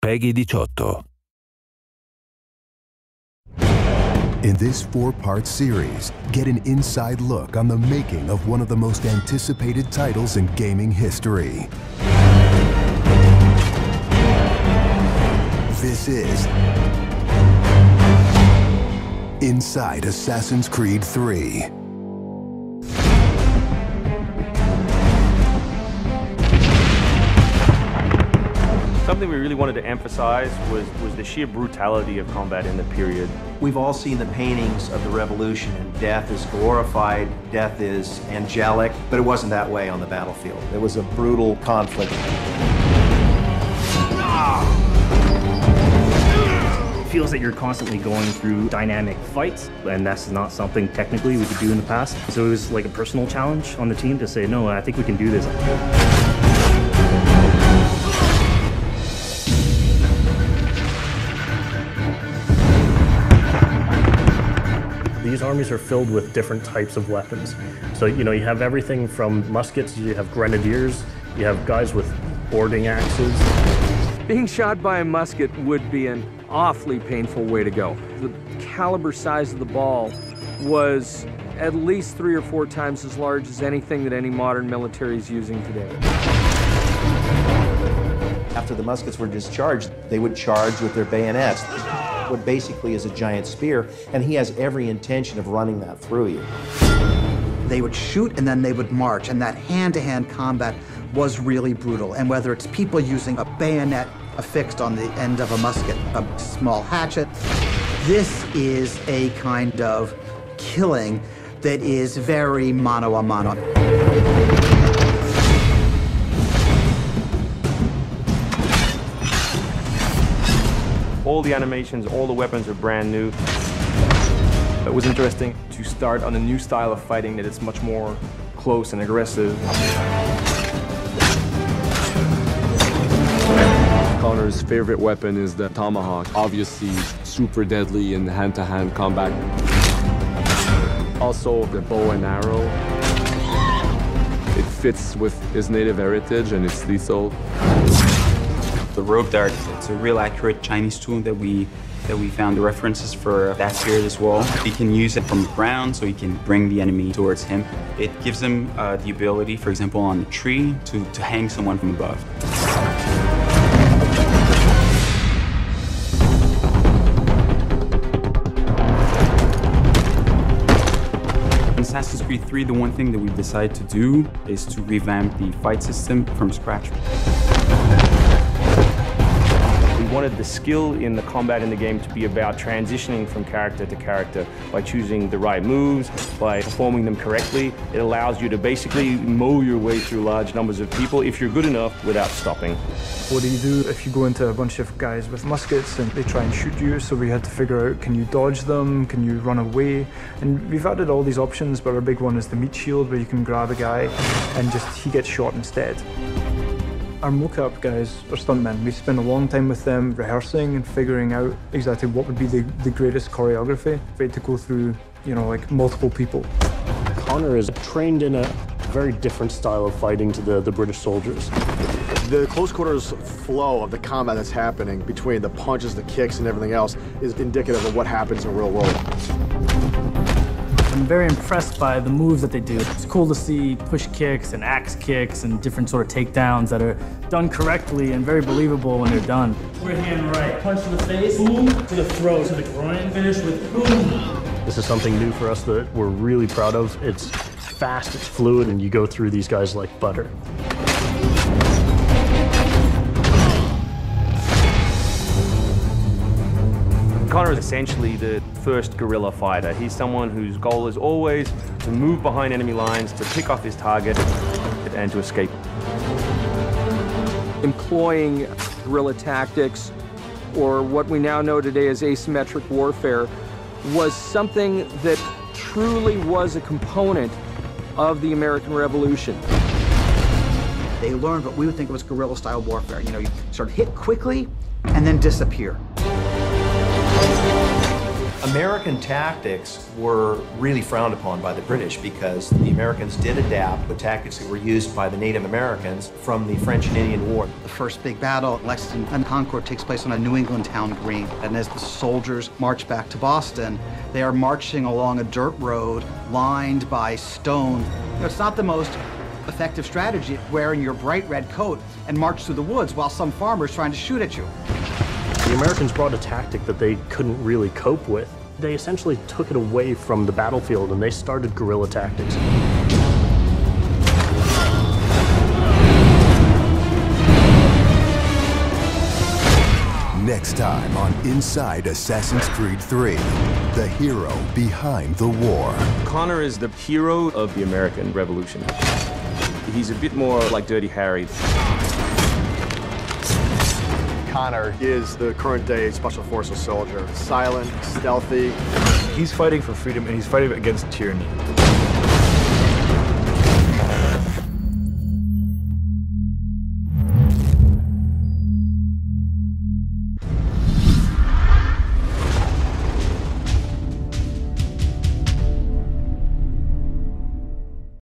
PEGI 18. In this four-part series, get an inside look on the making of one of the most anticipated titles in gaming history. This is Inside Assassin's Creed 3. Something we really wanted to emphasize was the sheer brutality of combat in the period. We've all seen the paintings of the Revolution, and death is glorified, death is angelic, but it wasn't that way on the battlefield. It was a brutal conflict. It feels that you're constantly going through dynamic fights, and that's not something technically we could do in the past. So it was like a personal challenge on the team to say, no, I think we can do this. These armies are filled with different types of weapons. So, you have everything from muskets, you have grenadiers, you have guys with boarding axes. Being shot by a musket would be an awfully painful way to go. The caliber size of the ball was at least 3 or 4 times as large as anything that any modern military is using today. After the muskets were discharged, they would charge with their bayonets. What basically is a giant spear, and he has every intention of running that through you. They would shoot and then they would march, and that hand-to-hand combat was really brutal. And whether it's people using a bayonet affixed on the end of a musket, a small hatchet, this is a kind of killing that is very mano a mano. All the animations, all the weapons are brand new. It was interesting to start on a new style of fighting that is much more close and aggressive. Connor's favorite weapon is the tomahawk, obviously super deadly in hand-to-hand combat. Also the bow and arrow. It fits with his native heritage and it's lethal. The rope dart, it's a real accurate Chinese tool that we found the references for that period as well. He can use it from the ground, so he can bring the enemy towards him. It gives him the ability, for example, on a tree, to hang someone from above. In Assassin's Creed 3, the one thing that we decided to do is to revamp the fight system from scratch. We wanted the skill in the combat in the game to be about transitioning from character to character by choosing the right moves, by performing them correctly. It allows you to basically mow your way through large numbers of people if you're good enough without stopping. What do you do if you go into a bunch of guys with muskets and they try and shoot you? So we had to figure out, can you dodge them? Can you run away? And we've added all these options, but our big one is the meat shield, where you can grab a guy and he gets shot instead. Our mocap guys are stuntmen. We spend a long time with them rehearsing and figuring out exactly what would be the greatest choreography. We had to go through, like multiple people. Connor is trained in a very different style of fighting to the British soldiers. The close quarters flow of the combat that's happening between the punches, the kicks, and everything else is indicative of what happens in the real world. I'm very impressed by the moves that they do. It's cool to see push kicks and axe kicks and different sort of takedowns that are done correctly and very believable when they're done. Right hand, right. Punch to the face, boom, to the throat, to the groin, finish with boom. This is something new for us that we're really proud of. It's fast, it's fluid, and you go through these guys like butter. Connor is essentially the first guerrilla fighter. He's someone whose goal is always to move behind enemy lines, to pick off his target, and to escape. Employing guerrilla tactics, or what we now know today as asymmetric warfare, was something that truly was a component of the American Revolution. They learned what we would think of as guerrilla-style warfare. You sort of hit quickly and then disappear. American tactics were really frowned upon by the British because the Americans did adapt the tactics that were used by the Native Americans from the French and Indian War. The first big battle at Lexington and Concord takes place on a New England town green. And as the soldiers march back to Boston, they are marching along a dirt road lined by stone. You know, it's not the most effective strategy wearing your bright red coat and march through the woods while some farmer's trying to shoot at you. The Americans brought a tactic that they couldn't really cope with. They essentially took it away from the battlefield and they started guerrilla tactics. Next time on Inside Assassin's Creed 3, the hero behind the war. Connor is the hero of the American Revolution. He's a bit more like Dirty Harry. Connor is the current-day Special Forces soldier. Silent, stealthy. He's fighting for freedom and he's fighting against tyranny.